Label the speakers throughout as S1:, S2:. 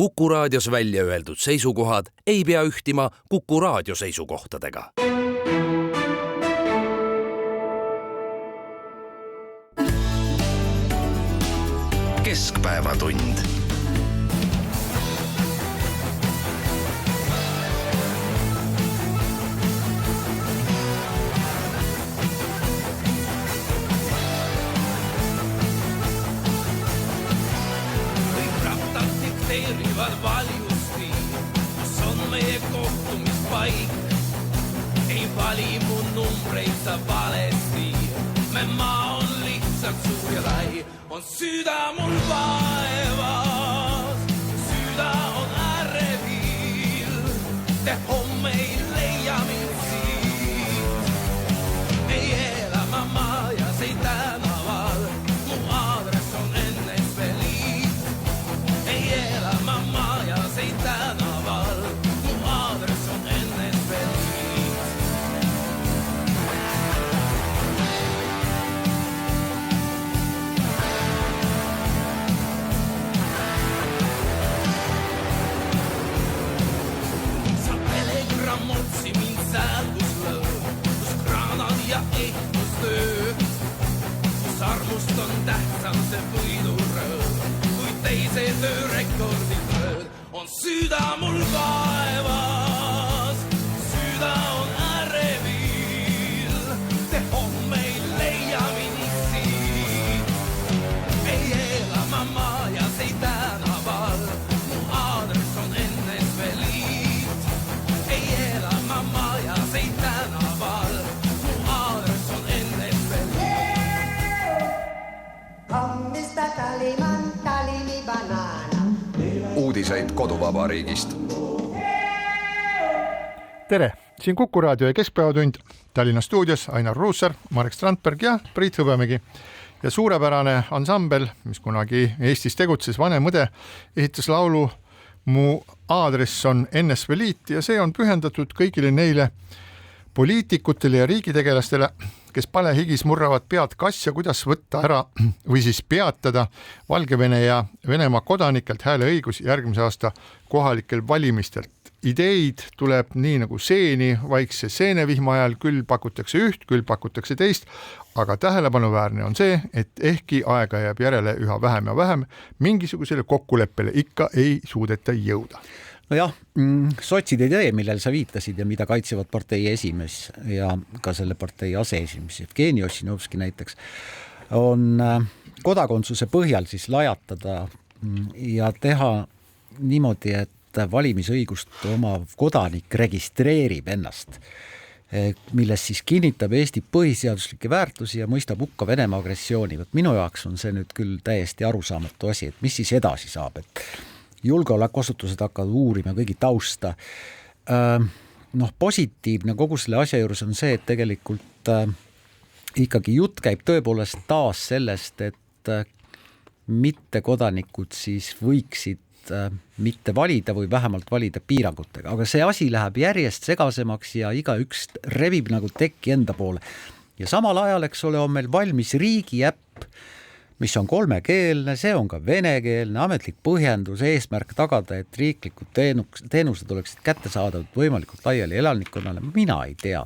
S1: Kuku Raadios välja öeldud seisukohad ei pea ühtima Kuku Raadio seisukohtadega. Keskpäevatund.
S2: Teerivad valjusti, kus on meie kohtumispaik. Ei vali mu numbreid sa valesti, me maa on lihtsalt suur ja lai. On süüda mul vaevas, süüda on ärevil. Te homme ei leia mind siit. Ei ela ma majas, ei tänaval, mu aadress on NSV Liit. Ei ela ma majas, ei tänaval, mu aadress on NSV Liit. Sa telegramotsi mind säädvuslöö, kus kraanad ja ehtustöö, kus armust on tähtsam see võiduröö. Teise töö rekordid mööd, on süüda mul vaevas, süüda on ärevil. Te homme ei leia mind siit. Ei ela ma majas, ei tänaval, mu aadress on NSV Liit. Ei ela ma majas, ei tänaval, mu aadress on NSV Liit.
S3: Hommista Taliman.
S4: Uudiseid koduvabariigist.
S5: Tere, siin Kuku Raadio ja Keskpäevatund. Tallinna stuudios Ainar Ruussaar, Marek Strandberg ja Priit Hõbemägi. Ja suurepärane ansambel, mis kunagi Eestis tegutses, Vanem õde, esitas laulu Mu aadress on NSV Liit ja see on pühendatud kõigile neile poliitikutele ja riigitegelastele, kes palehigis murravad pead kasja, kuidas võtta ära või siis peatada Valgevene ja Venemaa kodanikelt hääleõigus järgmise aasta kohalikel valimistel. Ideid tuleb nii nagu seeni vaikse seenevihma ajal, küll pakutakse üht, küll pakutakse teist, aga tähelepanuväärne on see, et ehkki aega jääb järele üha vähem ja vähem, mingisugusele kokkuleppele ikka ei suudeta jõuda.
S6: Nojah, sotside idee, millel sa viitasid ja mida kaitsevad partei esimees ja ka selle partei aseesimees Jevgeni Ossinovski näiteks, on kodakondsuse põhjal siis lajatada ja teha niimoodi, et valimisõigust omav kodanik registreerib ennast, milles siis kinnitab Eesti põhiseaduslikke väärtusi ja mõistab hukka Venemaa agressiooni. Minu jaoks on see nüüd küll täiesti arusaamatu asi, et mis siis edasi saab, et julgeolekuasutused hakkavad uurima kõigi tausta. Positiivne kogu selle asja juures on see, et tegelikult ikkagi jutt käib tõepoolest taas sellest, et mittekodanikud siis võiksid mitte valida või vähemalt valida piirangutega, aga see asi läheb järjest segasemaks ja igaüks rebib nagu tekki enda poole. Ja samal ajal, eks ole, on meil valmis riigi äpp, mis on 3-keelne, see on ka venekeelne, ametlik põhjendus, eesmärk tagada, et riiklikud teenused oleksid kättesaadavad võimalikult laiali elanikkonnale. Mina ei tea,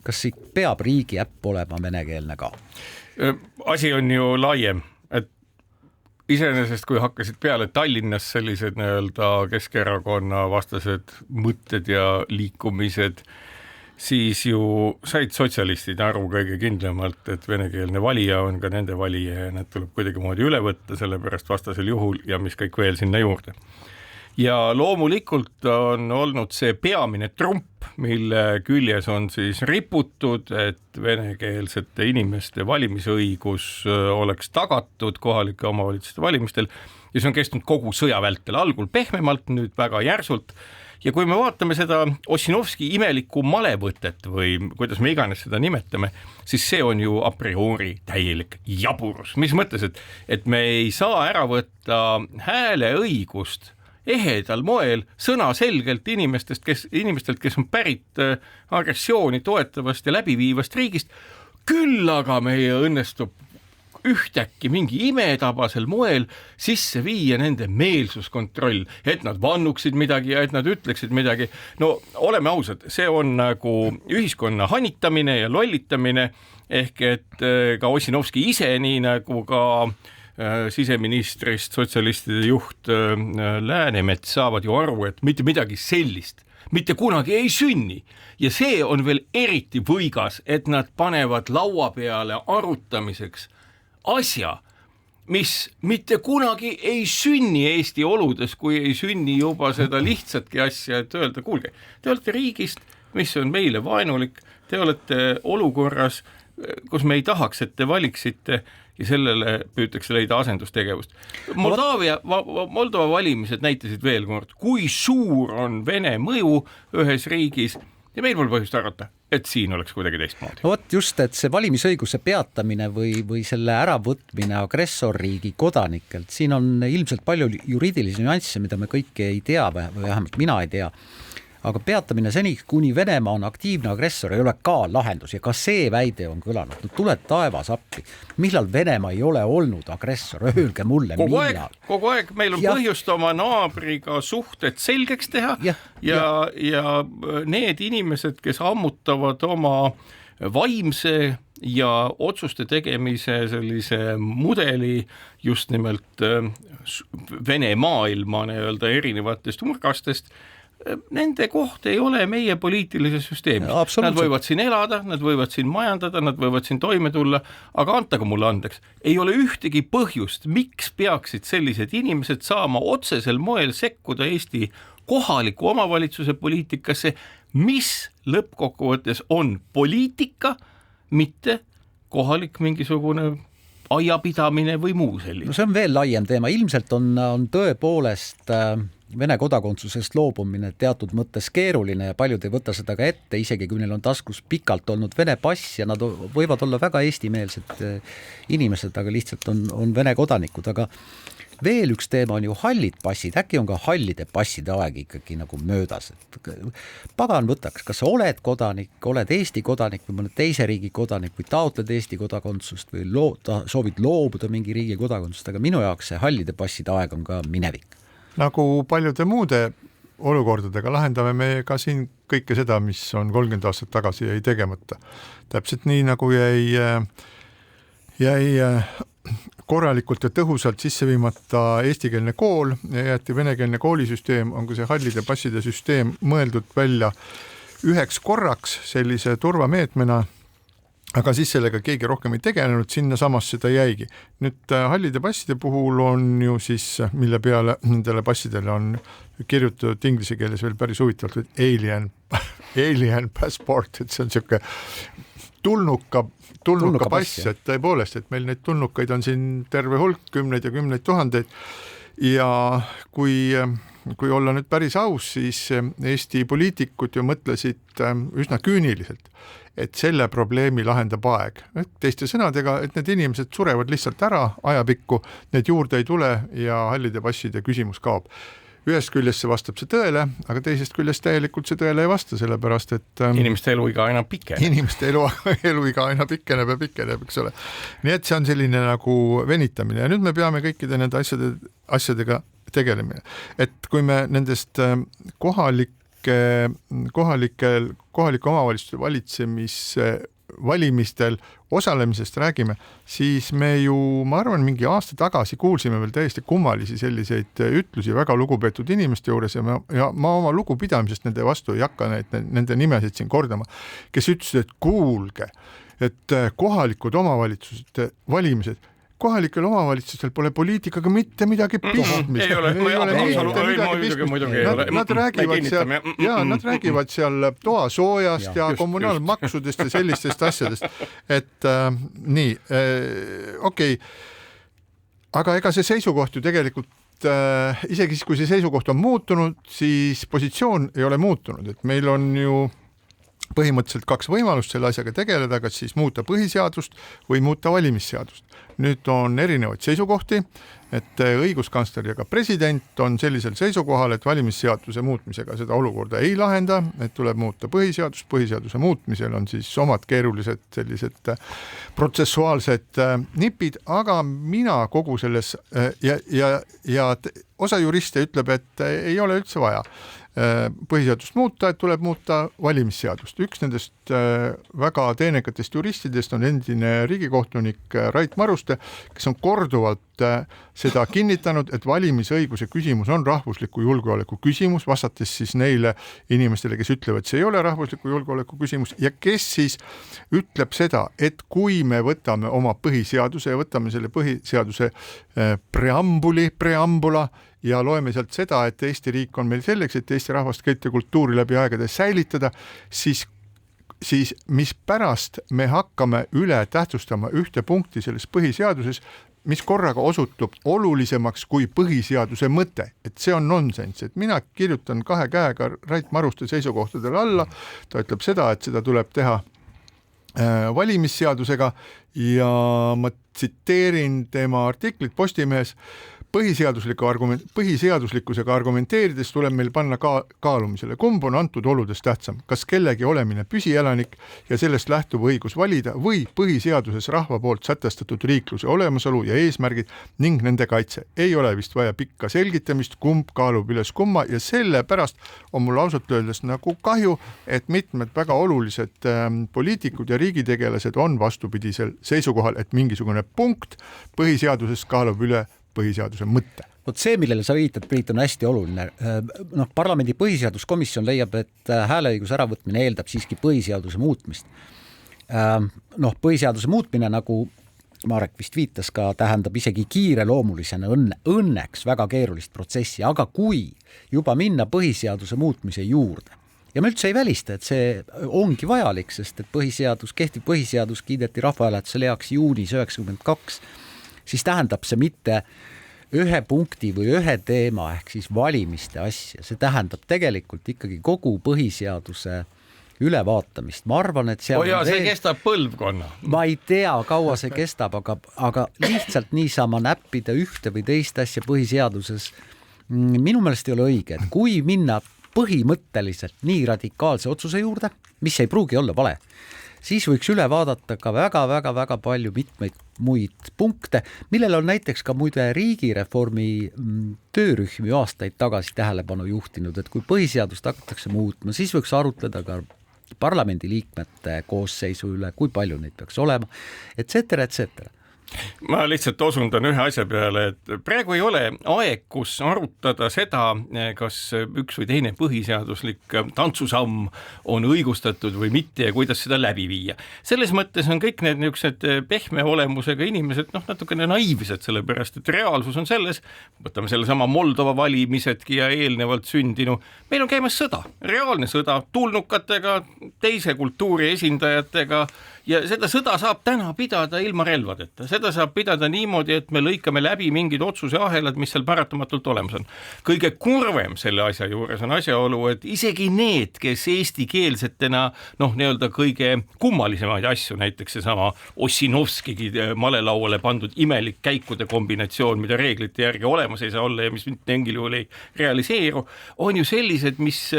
S6: kas peab riigi äpp olema venekeelne ka?
S7: Asi on ju laiem, et iseenesest, kui hakkasid peale Tallinnas sellised nii-öelda Keskerakonna vastased mõtted ja liikumised, siis ju said sotsialistid aru kõige kindlamalt, et venekeelne valija on ka nende valija ja need tuleb kuidagimoodi üle võtta, sellepärast vastasel juhul ja mis kõik veel sinna juurde. Ja loomulikult on olnud see peamine trump, mille küljes on siis riputud, et venekeelsete inimeste valimisõigus oleks tagatud kohalike omavalitsuste valimistel ja see on kestnud kogu sõja vältel, algul pehmemalt, nüüd väga järsult. Ja kui me vaatame seda Ossinovski imelikku malevõtet või kuidas me iganes seda nimetame, siis see on ju a priori täielik jaburus. Mis mõttes, et me ei saa ära võtta hääleõigust ehedal moel sõna selgelt inimestelt, kes on pärit agressiooni toetavast ja läbiviivast riigist, küll aga meie õnnestub ühtäkki mingi imetabasel moel sisse viia nende meelsuskontroll, et nad vannuksid midagi ja et nad ütleksid midagi. No oleme ausad, see on nagu ühiskonna hanitamine ja lollitamine, ehk et ka Ossinovski ise, nii nagu ka siseministrist sotsialistide juht Läänemets saavad ju aru, et mitte midagi sellist mitte kunagi ei sünni. Ja see on veel eriti võigas, et nad panevad laua peale arutamiseks asja, mis mitte kunagi ei sünni Eesti oludes, kui ei sünni juba seda lihtsatki asja, et öelda, kuulge, te olete riigist, mis on meile vaenulik, te olete olukorras, kus me ei tahaks, et te valiksite ja sellele püütakse leida asendustegevust. Moldova valimised näitasid veel kord, kui suur on Vene mõju ühes riigis ja meil pole põhjust arvata, et siin oleks kuidagi teistmoodi.
S6: No vot just, et see valimisõiguse peatamine või selle äravõtmine agressorriigi kodanikelt, siin on ilmselt palju juriidilisi nüansse, mida me kõike ei tea või vähemalt mina ei tea. Aga peatamine seni, kuni Venemaa on aktiivne agressor, ei ole ka lahendus ja ka see väide on kõlanud. No tule taevas appi. Millal Venemaa ei ole olnud agressor? Öelge mulle, millal?
S7: Kogu aeg meil on põhjust oma naabriga suhted selgeks teha ja need inimesed, kes ammutavad oma vaimse ja otsuste tegemise sellise mudeli just nimelt Vene maailma nii-öelda erinevatest nurgastest, nende koht ei ole meie poliitilise süsteemi. Nad võivad siin elada, nad võivad siin majandada, nad võivad siin toime tulla, aga antagu mulle andeks. Ei ole ühtegi põhjust, miks peaksid sellised inimesed saama otsesel moel sekkuda Eesti kohaliku omavalitsuse poliitikasse, mis lõppkokkuvõttes on poliitika, mitte kohalik mingisugune aiapidamine või muu selline.
S6: No see on veel laiem teema. Ilmselt on tõepoolest Vene kodakondsusest loobumine teatud mõttes keeruline ja paljud ei võta seda ka ette, isegi kui neil on taskus pikalt olnud Vene pass ja nad võivad olla väga eestimeelsed inimesed, aga lihtsalt on Vene kodanikud. Aga veel üks teema on ju hallid passid, äkki on ka hallide passide aeg ikkagi nagu möödas. Pagan võtaks, kas sa oled kodanik, oled Eesti kodanik või mõne teise riigi kodanik või taotled Eesti kodakondsust või soovid loobuda mingi riigi kodakondsust, aga minu jaoks see hallide passide aeg on ka minevik.
S5: Nagu paljude muude olukordadega lahendame me ka siin kõike seda, mis on 30 aastat tagasi jäi tegemata. Täpselt nii nagu jäi korralikult ja tõhusalt sisse viimata eestikeelne kool ja jäeti venekeelne koolisüsteem, on ka see hallide passide süsteem mõeldud välja üheks korraks sellise turvameetmena, aga siis sellega keegi rohkem ei tegelenud, sinna samas seda jäigi. Nüüd hallide passide puhul on ju siis, mille peale nendele passidele on kirjutatud inglise keeles veel päris huvitavalt, alien passport, et see on siuke tulnuka pass, et tõepoolest, et meil neid tulnukaid on siin terve hulk, kümneid ja kümneid tuhandeid ja kui olla nüüd päris aus, siis Eesti poliitikud ju mõtlesid üsna küüniliselt, et selle probleemi lahendab aeg. Teiste sõnadega, et need inimesed surevad lihtsalt ära ajapikku, need juurde ei tule ja hallide passide küsimus kaob. Ühest küljest see vastab see tõele, aga teisest küljest täielikult see tõele ei vasta, sellepärast et
S7: inimeste eluiga aina pikeneb.
S5: Inimeste eluiga aina pikeneb, eks ole. Nii et see on selline nagu venitamine ja nüüd me peame kõikide nende asjadega tegelemine. Et kui me nendest kohaliku omavalitsuse valimistel osalemisest räägime, siis me ju, ma arvan, mingi aasta tagasi kuulsime veel täiesti kummalisi selliseid ütlusi väga lugupeetud inimeste juures ja ma oma lugupidamisest nende vastu ei hakka nende nimesid siin kordama, kes ütlesid, et kuulge, et kohalikud omavalitsused valimised, kohalikel omavalitsustel pole poliitikaga mitte midagi pistmist.
S7: Ei ole.
S5: Nad räägivad seal toasoojast ja kommunaalmaksudest ja sellistest asjadest. Et nii, okei. Aga ega see seisukoht ju tegelikult isegi kui see seisukoht on muutunud, siis positsioon ei ole muutunud, et meil on ju põhimõtteliselt 2 võimalust selle asjaga tegeleda, kas siis muuta põhiseadust või muuta valimisseadust. Nüüd on erinevaid seisukohti, et õiguskantsler ja ka president on sellisel seisukohal, et valimisseaduse muutmisega seda olukorda ei lahenda, et tuleb muuta põhiseadust, põhiseaduse muutmisel on siis omad keerulised sellised protsessuaalsed nipid, aga mina kogu selles ja osa juriste ütleb, et ei ole üldse vaja põhiseadust muuta, et tuleb muuta valimisseadust. Üks nendest väga teenekatest juristidest on endine riigikohtunik Rait Maruste, kes on korduvalt seda kinnitanud, et valimisõiguse küsimus on rahvusliku julgeoleku küsimus, vastates siis neile inimestele, kes ütlevad, et see ei ole rahvusliku julgeoleku küsimus ja kes siis ütleb seda, et kui me võtame oma põhiseaduse ja võtame selle põhiseaduse preambula ja loeme sealt seda, et Eesti riik on meil selleks, et Eesti rahvast, keelt ja kultuuri läbi aegade säilitada, siis mispärast me hakkame üle tähtsustama ühte punkti selles põhiseaduses, mis korraga osutub olulisemaks kui põhiseaduse mõte, et see on nonsense, et mina kirjutan 2 käega Rait Maruste seisukohtadele alla, ta ütleb seda, et seda tuleb teha valimisseadusega ja ma tsiteerin tema artiklit Postimehes, põhiseaduslikkusega argumenteerides tuleb meil panna kaalumisele, kumb on antud oludes tähtsam, kas kellegi olemine püsielanik ja sellest lähtuv õigus valida või põhiseaduses rahva poolt sätestatud riikluse olemasolu ja eesmärgid ning nende kaitse. Ei ole vist vaja pikka selgitamist, kumb kaalub üles kumma ja sellepärast on mul ausalt öeldes nagu kahju, et mitmed väga olulised poliitikud ja riigitegelased on vastupidisel seisukohal, et mingisugune punkt põhiseaduses kaalub üle põhiseaduse mõtte.
S6: Vot see, millele sa viitad, Priit, on hästi oluline. Parlamendi põhiseaduskomisjon leiab, et hääleõiguse äravõtmine eeldab siiski põhiseaduse muutmist. Põhiseaduse muutmine, nagu Marek vist viitas ka, tähendab isegi kiireloomulisena õnneks väga keerulist protsessi, aga kui juba minna põhiseaduse muutmise juurde, ja me üldse ei välista, et see ongi vajalik, sest et kehtiv põhiseadus kiideti rahvahääletusel heaks juunis 1992, siis tähendab see mitte ühe punkti või ühe teema ehk siis valimiste asja, see tähendab tegelikult ikkagi kogu põhiseaduse ülevaatamist. Ma arvan, et see
S7: kestab põlvkonna.
S6: Ma ei tea, kaua see kestab, aga lihtsalt niisama näppida ühte või teist asja põhiseaduses minu meelest ei ole õige, et kui minna põhimõtteliselt nii radikaalse otsuse juurde, mis ei pruugi olla vale, siis võiks üle vaadata ka väga palju mitmeid muid punkte, millel on näiteks ka muide riigireformi töörühmi aastaid tagasi tähelepanu juhtinud, et kui põhiseadust hakatakse muutma, siis võiks arutleda ka parlamendi liikmete koosseisu üle, kui palju neid peaks olema, etc.
S7: Ma lihtsalt osundan ühe asja peale, et praegu ei ole aeg, kus arutada seda, kas üks või teine põhiseaduslik tantsusamm on õigustatud või mitte ja kuidas seda läbi viia. Selles mõttes on kõik need niisugused pehme olemusega inimesed natukene naiivsed, sellepärast et reaalsus on selles, võtame selle sama Moldova valimisedki ja eelnevalt sündinu, meil on käimas sõda, reaalne sõda tulnukatega, teise kultuuri esindajatega ja seda sõda saab täna pidada ilma relvadeta. Seda saab pidada niimoodi, et me lõikame läbi mingid otsuse ahelad, mis seal paratamatult olemas on. Kõige kurvem selle asja juures on asjaolu, et isegi need, kes eestikeelsetena nii-öelda kõige kummalisemaid asju, näiteks seesama Ossinovskigi malelauale pandud imelik käikude kombinatsioon, mida reeglite järgi olemas ei saa olla ja mis mitte mingil juhul ei realiseeru, on ju sellised, mis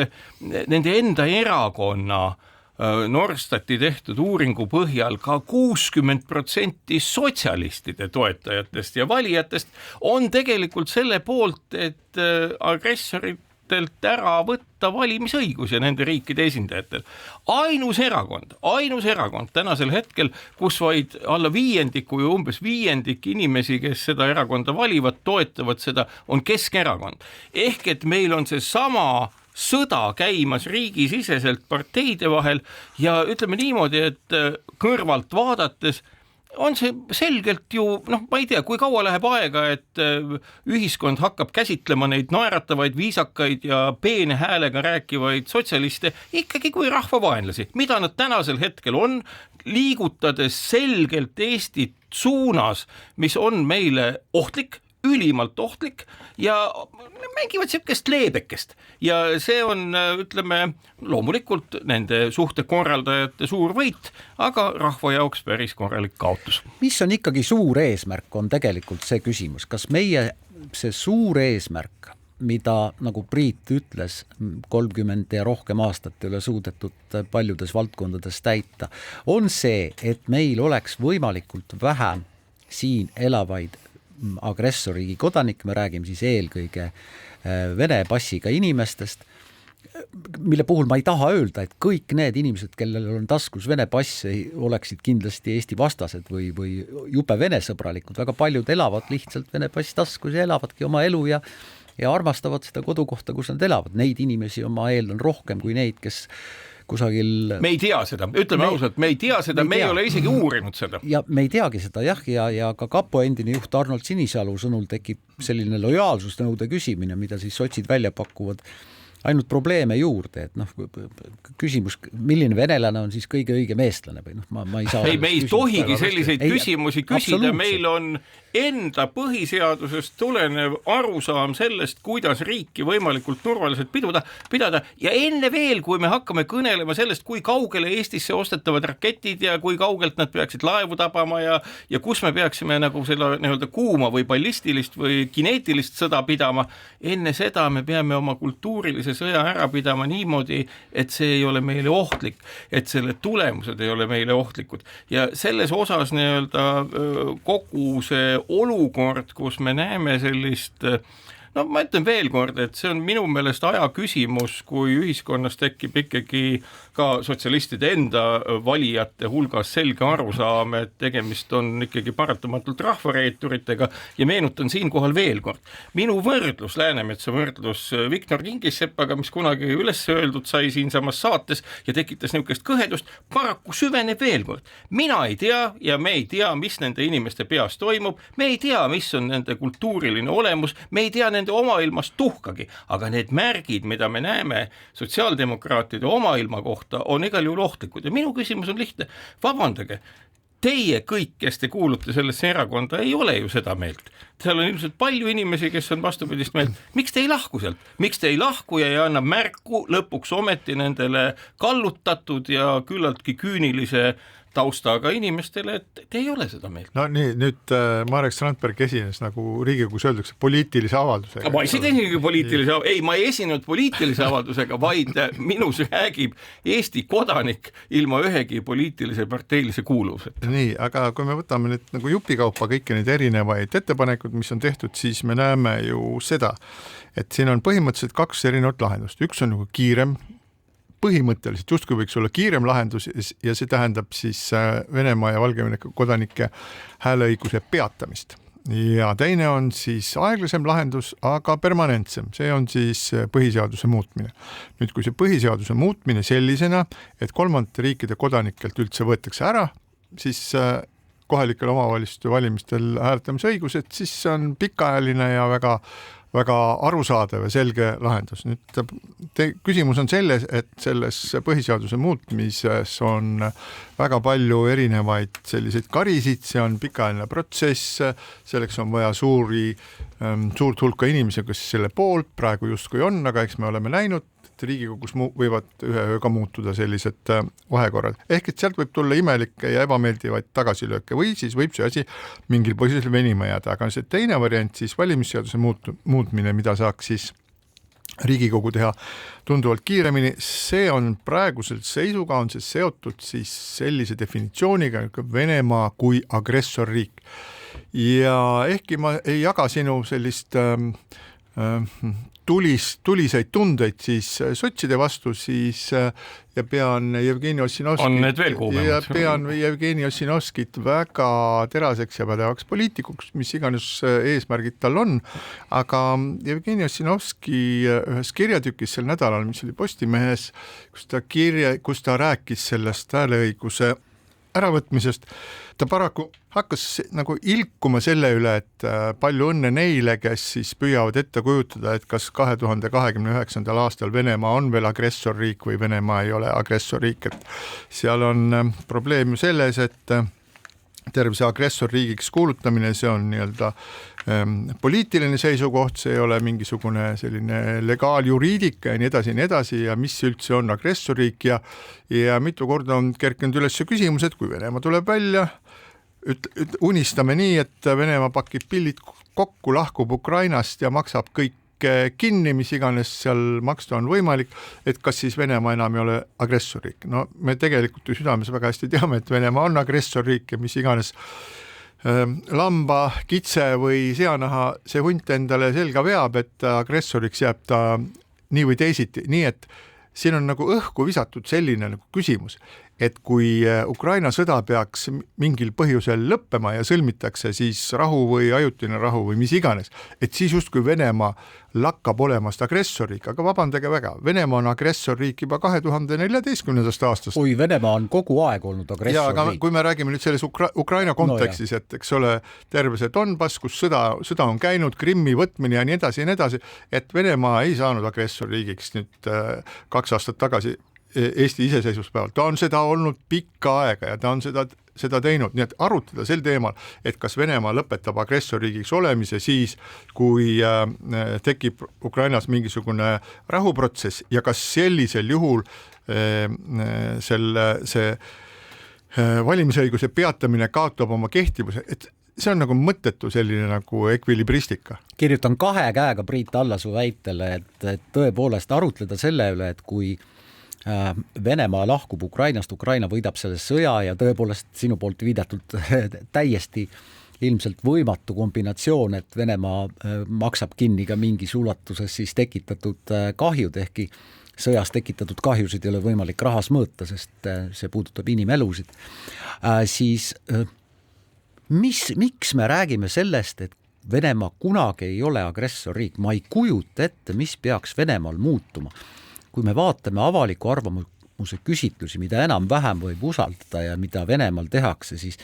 S7: nende enda erakonna Norstati tehtud uuringu põhjal ka 60% sotsialistide toetajatest ja valijatest on tegelikult selle poolt, et agressoritelt ära võtta valimisõigus ja nende riikide esindajatel. Ainus erakond tänasel hetkel, kus vaid alla viiendiku ja umbes viiendik inimesi, kes seda erakonda valivad, toetavad seda, on Keskerakond. Ehk et meil on see sama sõda käimas riigisiseselt parteide vahel ja ütleme niimoodi, et kõrvalt vaadates on see selgelt ju, ma ei tea, kui kaua läheb aega, et ühiskond hakkab käsitlema neid naeratavaid, viisakaid ja peene häälega rääkivaid sotsialiste ikkagi kui rahvavaenlasi, mida nad tänasel hetkel on, liigutades selgelt Eestit suunas, mis on meile ohtlik, ülimalt ohtlik ja mängivad siukest leebekest ja see on, ütleme, loomulikult nende suhte korraldajate suur võit, aga rahva jaoks päris korralik kaotus.
S6: Mis on ikkagi suur eesmärk, on tegelikult see küsimus, kas meie see suur eesmärk, mida, nagu Priit ütles, 30 ja rohkem aastat ei ole suudetud paljudes valdkondades täita, on see, et meil oleks võimalikult vähe siin elavaid agressorriigi kodanik, me räägime siis eelkõige Vene passiga inimestest, mille puhul ma ei taha öelda, et kõik need inimesed, kellel on taskus Vene pass, oleksid kindlasti Eesti vastased või jube Vene sõbralikud. Väga paljud elavad lihtsalt Vene pass taskus ja elavadki oma elu ja armastavad seda kodukohta, kus nad elavad. Neid inimesi on, ma eeldan, rohkem kui neid, kes kusagil... Me ei tea seda, ütleme ausalt, me ei tea seda, me ei ole isegi uurinud seda. Ja me ei teagi seda, jah, ja ka kapo endine juht Arnold Sinisalu sõnul tekib selline lojaalsusnõude küsimine, mida siis sotsid välja pakuvad, ainult probleeme juurde, et küsimus, milline venelane on siis kõige õigem eestlane või ma ei saa... Ei, me ei tohigi selliseid küsimusi küsida, meil on enda põhiseadusest tulenev arusaam sellest, kuidas riiki võimalikult turvaliselt pidada ja enne veel, kui me hakkame kõnelema sellest, kui kaugele Eestisse ostetavad raketid ja kui kaugelt nad peaksid laevu tabama ja kus me peaksime nagu selle nii-öelda kuuma või ballistilist või kineetilist sõda pidama, enne seda me peame oma kultuurilise sõja ära pidama niimoodi, et see ei ole meile ohtlik, et selle tulemused ei ole meile ohtlikud ja selles osas nii-öelda kogu see olukord, kus me näeme sellist, no ma ütlen veel kord, et see on minu meelest aja küsimus, kui ühiskonnas tekib ikkagi ka sotsialistide enda valijate hulgas selge arusaam, et tegemist on ikkagi paratamatult rahvareeturitega ja meenutan siinkohal veel kord. Minu võrdlus, Läänemetsa võrdlus Viktor Kingissepaga, mis kunagi üles öeldud sai siinsamas saates ja tekitas niisugust kõhedust, paraku süveneb veel kord. Mina ei tea ja me ei tea, mis nende inimeste peas toimub, me ei tea, mis on nende kultuuriline olemus, me ei tea nende omailmast tuhkagi, aga need märgid, mida me näeme sotsiaaldemokraatide omailma kohta, on igal juhul ohtlikud ja minu küsimus on lihtne, vabandage, teie kõik, kes te kuulute sellesse erakonda, ei ole ju seda meelt. Seal on ilmselt palju inimesi, kes on vastupidist meelt. Miks te ei lahku sealt? Miks te ei lahku ja ei anna märku lõpuks ometi nendele kallutatud ja küllaltki küünilise taustaga inimestele, et te ei ole seda meelt.
S5: No nii, nüüd Marek Strandberg esines, nagu Riigikogus öeldakse, poliitilise avaldusega.
S7: Ma ei esinud poliitilise avaldusega, vaid minus räägib Eesti kodanik ilma ühegi poliitilise parteilise kuuluvuseta.
S5: Nii, aga kui me võtame nüüd nagu jupikaupa kõiki neid erinevaid ettepanekud, mis on tehtud, siis me näeme ju seda, et siin on põhimõtteliselt 2 erinevat lahendust. Üks on nagu kiirem, põhimõtteliselt justkui võiks olla kiirem lahendus ja see tähendab siis Venemaa ja Valgevene kodanike hääleõiguse peatamist. Ja teine on siis aeglasem lahendus, aga permanentsem. See on siis põhiseaduse muutmine. Nüüd, kui see põhiseaduse muutmine sellisena, et kolmandate riikide kodanikelt üldse võetakse ära, siis kohalikel omavalitsuste valimistel hääletamise õigused, siis see on pikaajaline ja väga arusaadav ja selge lahendus. Nüüd küsimus on selles, et selles põhiseaduse muutmises on väga palju erinevaid selliseid karisid, see on pikaajaline protsess, selleks on vaja suurt hulka inimesi, kes selle poolt praegu justkui on, aga eks me oleme näinud, et Riigikogus võivad ühe ööga muutuda sellised vahekorrad. Ehk et sealt võib tulla imelikke ja ebameeldivaid tagasilööke või siis võib see asi mingil põhjusel venima jääda. Aga see teine variant, siis valimisseaduse muutmine, mida saaks siis Riigikogu teha tunduvalt kiiremini, see on praegusel seisuga on see seotud siis sellise definitsiooniga Venemaa kui agressorriik. Ja ehkki ma ei jaga sinu sellist tuliseid tundeid siis sotside vastu, siis ja pean Jevgeni Ossinovskit väga teraseks ja pädevaks poliitikuks, mis iganes eesmärgid tal on, aga Jevgeni Ossinovski ühes kirjatükis sel nädalal, mis oli Postimehes, kus ta rääkis sellest hääleõiguse äravõtmisest, ta paraku hakkas nagu ilkuma selle üle, et palju õnne neile, kes siis püüavad ette kujutada, et kas 2029. aastal Venemaa on veel agressorriik või Venemaa ei ole agressorriik, et seal on probleem ju selles, et terve see agressorriigiks kuulutamine, see on nii-öelda poliitiline seisukoht, see ei ole mingisugune selline legaaljuriidika ja nii edasi ja mis üldse on agressorriik ja mitu korda on kerkinud üles küsimus, et kui Venemaa tuleb välja, unistame nii, et Venemaa pakib pillid kokku, lahkub Ukrainast ja maksab kõik kinni, mis iganes seal maksta on võimalik, et kas siis Venemaa enam ei ole agressorriik. No me tegelikult ju südames väga hästi teame, et Venemaa on agressorriik ja mis iganes lamba, kitse või seanaha see hunt endale selga veab, et agressoriks jääb ta nii või teisiti. Nii et siin on nagu õhku visatud selline nagu küsimus, et kui Ukraina sõda peaks mingil põhjusel lõppema ja sõlmitakse siis rahu või ajutine rahu või mis iganes, et siis justkui Venemaa lakkab olemast agressorriik, aga vabandage väga, Venemaa on agressorriik juba 2014. aastast.
S6: Oi, Venemaa on kogu aeg olnud agressorriik.
S5: Ja, aga kui me räägime nüüd selles Ukraina kontekstis, et eks ole terve see Donbass, kus sõda on käinud, Krimmi võtmine ja nii edasi, et Venemaa ei saanud agressorriigiks nüüd 2 aastat tagasi Eesti iseseisvuspäeval. Ta on seda olnud pikka aega ja ta on seda teinud, nii et arutada sel teemal, et kas Venemaa lõpetab agressorriigiks olemise siis, kui tekib Ukrainas mingisugune rahuprotsess ja kas sellisel juhul see valimisõiguse peatamine kaotab oma kehtivuse, et see on nagu mõttetu selline nagu ekvilibristika.
S6: Kirjutan 2 käega Priit alla su väitele, et tõepoolest arutleda selle üle, et kui Venemaa lahkub Ukrainast, Ukraina võidab selle sõja ja tõepoolest sinu poolt viidatud täiesti ilmselt võimatu kombinatsioon, et Venemaa maksab kinni ka mingis ulatuses siis tekitatud kahjud, ehkki sõjas tekitatud kahjusid ei ole võimalik rahas mõõta, sest see puudutab inimelusid. Siis miks me räägime sellest, et Venemaa kunagi ei ole agressorriik? Ma ei kujuta ette, mis peaks Venemaal muutuma. Kui me vaatame avaliku arvamuse küsitlusi, mida enam-vähem võib usaldada ja mida Venemaal tehakse, siis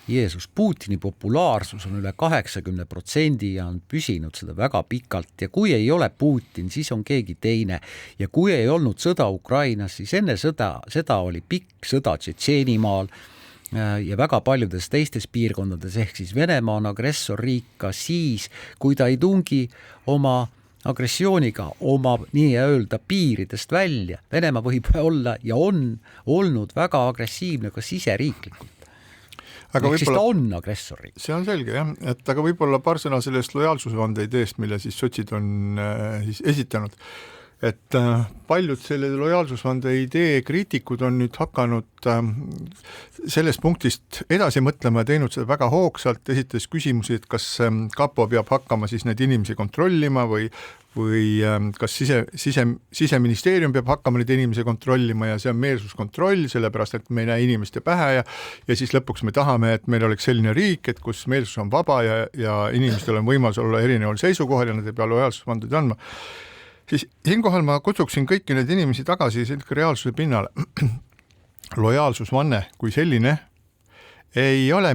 S6: Jeesus, Putini populaarsus on üle 80% ja on püsinud seda väga pikalt ja kui ei ole Putin, siis on keegi teine ja kui ei olnud sõda Ukrainas, siis enne sõda oli pikk sõda Tšetšeenimaal ja väga paljudes teistes piirkondades, ehk siis Venemaa on agressorriik ka siis, kui ta ei tungi oma agressiooniga oma nii-öelda piiridest välja. Venemaa võib olla ja on olnud väga agressiivne ka siseriiklikult. Ehk siis ta on agressorriik.
S5: See on selge, jah. Et aga võib-olla paar sõna sellest lojaalsusvande ideest, mille siis sotsid on siis esitanud. Et paljud selle lojaalsusvande idee kriitikud on nüüd hakanud sellest punktist edasi mõtlema ja teinud seda väga hoogsalt, esitas küsimusi, et kas kapo peab hakkama siis neid inimesi kontrollima või kas siseministeerium peab hakkama neid inimesi kontrollima ja see on meelsuskontroll, sellepärast et me ei näe inimeste pähe ja siis lõpuks me tahame, et meil oleks selline riik, et kus meelsus on vaba ja inimestel on võimalus olla erineval seisukohal ja nad ei pea lojaalsusvandeid andma. Siis siinkohal ma kutsuksin kõiki neid inimesi tagasi reaalsuse pinnale. Lojaalsusvanne kui selline ei ole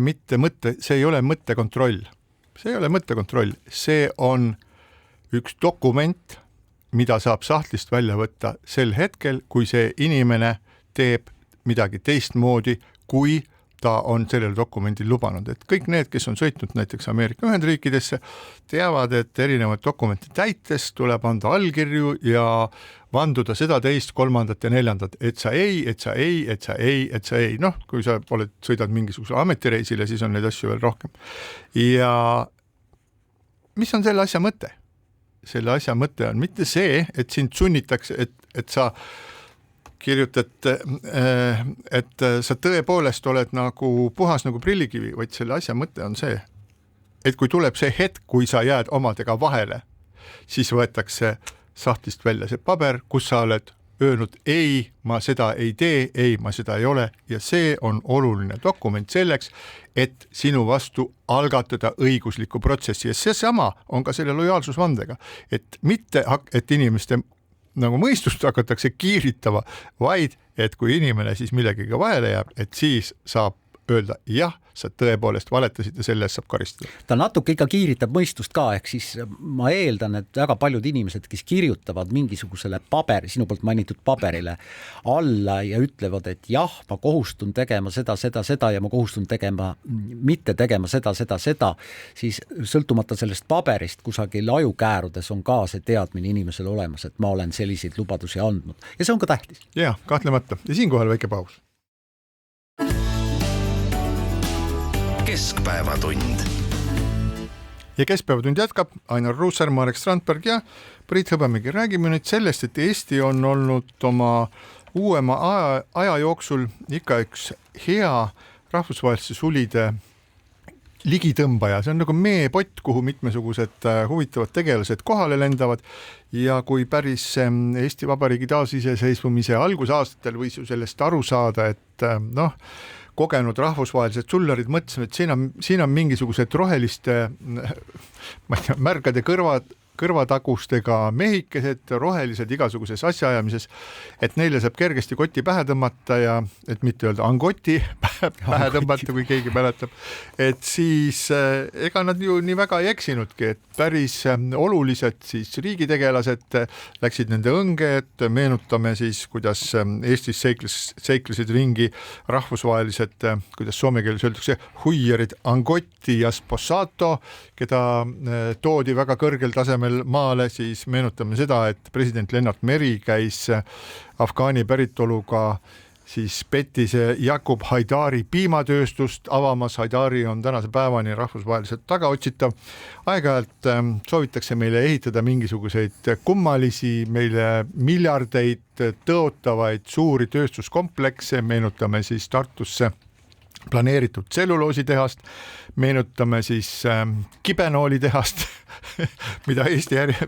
S5: see ei ole mõttekontroll. See ei ole mõttekontroll. See on üks dokument, mida saab sahtlist välja võtta sel hetkel, kui see inimene teeb midagi teistmoodi, kui ta on sellel dokumendil lubanud. Et kõik need, kes on sõitnud näiteks Ameerika Ühendriikidesse, teavad, et erinevaid dokumente täites tuleb anda allkirju ja vanduda seda teist, kolmandat ja neljandat, et sa ei. Noh, kui sa sõidad mingisuguse ametireisile, siis on neid asju veel rohkem. Ja mis on selle asja mõte? Selle asja mõte on mitte see, et sind sunnitakse, et sa kirjutad, et sa tõepoolest oled nagu puhas nagu prillikivi, vaid selle asja mõte on see, et kui tuleb see hetk, kui sa jääd omadega vahele, siis võetakse sahtlist välja see paber, kus sa oled öelnud ei, ma seda ei tee, ei, ma seda ei ole ja see on oluline dokument selleks, et sinu vastu algatada õiguslikku protsessi ja see sama on ka selle lojaalsusvandega, et mitte, et inimeste nagu mõistust hakatakse kiiritama, vaid et kui inimene siis millegiga vahele jääb, et siis saab öelda jah, sa tõepoolest valetasid ja selle eest saab karistada.
S6: Ta natuke ikka kiiritab mõistust ka, ehk siis ma eeldan, et väga paljud inimesed, kes kirjutavad mingisugusele sinu poolt mainitud paberile alla ja ütlevad, et jah, ma kohustun tegema seda ja ma kohustun mitte tegema seda, siis sõltumata sellest paberist kusagil ajukäärudes on ka see teadmine inimesel olemas, et ma olen selliseid lubadusi andnud ja see on ka tähtis.
S5: Jah, kahtlemata. Ja siinkohal väike paus.
S1: Keskpäevatund.
S5: Ja Keskpäevatund jätkab Ainar Ruussaar, Marek Strandberg ja Priit Hõbemägi. Räägime nüüd sellest, et Eesti on olnud oma uuema aja jooksul ikka üks hea rahvusvaheliste sulide ligitõmbaja. See on nagu meepott, kuhu mitmesugused huvitavad tegelased kohale lendavad ja kui päris Eesti Vabariigi taasiseseisvumise algusaastatel võis ju sellest aru saada, et kogenud rahvusvahelised sullarid mõtlesid, et siin on mingisugused roheliste märgade kõrvatagustega mehikesed, rohelised igasuguses asjaajamises, et neile saab kergesti koti pähe tõmmata ja et mitte öelda angoti pähe tõmmata, kui keegi mäletab, et siis ega nad ju nii väga ei eksinudki, et päris olulised siis riigitegelased läksid nende õnge, et meenutame siis, kuidas Eestis seiklesid ringi rahvusvahelised, kuidas soome keeles öeldakse, huijarid Angotti ja Spossato, keda toodi väga kõrgel tasemel maale, siis meenutame seda, et president Lennart Meri käis Afgaani päritoluga siis Pettise Jakub Haidari piimatööstust avamas. Haidari on tänase päevani rahvusvaheliselt tagaotsitav. Aeg-ajalt soovitakse meile ehitada mingisuguseid kummalisi, meile miljardeid tõotavaid suuri tööstuskomplekse, meenutame siis Tartusse planeeritud tselluloositehast, meenutame siis kibenoolitehast, mida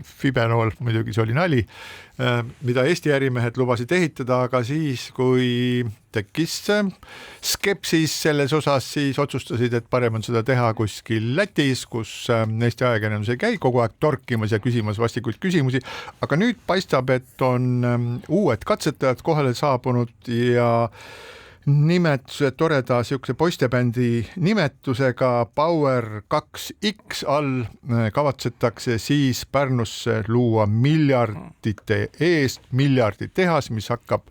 S5: Fibenool, muidugi see oli nali, mida Eesti ärimehed lubasid ehitada, aga siis, kui tekkis skepsis selles osas, siis otsustasid, et parem on seda teha kuskil Lätis, kus Eesti ajakirjandus ei käi kogu aeg torkimas ja küsimas vastikuid küsimusi, aga nüüd paistab, et on uued katsetajad kohale saabunud ja nimetuse toreda siukse poistebändi nimetusega Power 2X all kavatsetakse siis Pärnusse luua miljardite eest miljarditehas, mis hakkab